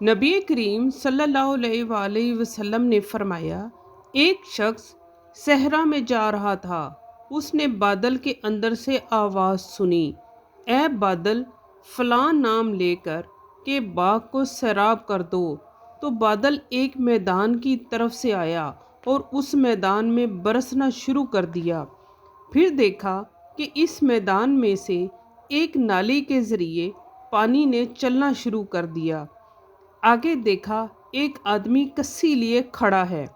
नबी करीम सल्लल्लाहु अलैहि वसल्लम ने फरमाया, एक शख्स सहरा में जा रहा था। उसने बादल के अंदर से आवाज़ सुनी, ए बादल, फलां नाम लेकर के बाग को सैराब कर दो। तो बादल एक मैदान की तरफ से आया और उस मैदान में बरसना शुरू कर दिया। फिर देखा कि इस मैदान में से एक नाली के ज़रिए पानी ने चलना शुरू कर दिया। आगे देखा एक आदमी कस्सी लिए खड़ा है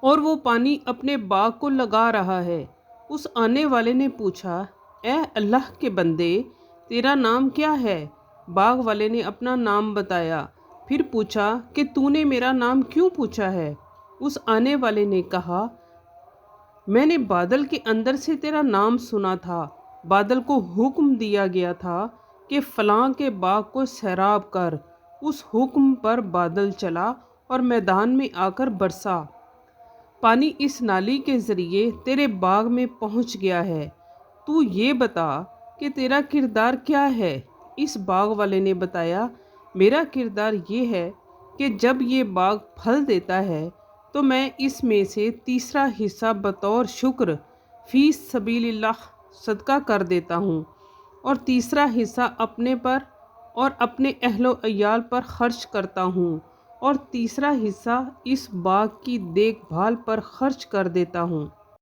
और वो पानी अपने बाग को लगा रहा है। उस आने वाले ने पूछा, ए अल्लाह के बंदे, तेरा नाम क्या है? बाग वाले ने अपना नाम बताया। फिर पूछा कि तूने मेरा नाम क्यों पूछा है? उस आने वाले ने कहा, मैंने बादल के अंदर से तेरा नाम सुना था। बादल को हुक्म दिया गया था कि फलां के बाग को सैराब कर। उस हुक्म पर बादल चला और मैदान में आकर बरसा। पानी इस नाली के ज़रिए तेरे बाग में पहुंच गया है। तू ये बता कि तेरा किरदार क्या है? इस बाग वाले ने बताया, मेरा किरदार ये है कि जब ये बाग फल देता है तो मैं इसमें से तीसरा हिस्सा बतौर शुक्र फी सबीलिल्लाह सदका कर देता हूँ और तीसरा हिस्सा अपने पर और अपने अहलो अयाल पर खर्च करता हूँ और तीसरा हिस्सा इस बाग की देखभाल पर खर्च कर देता हूँ।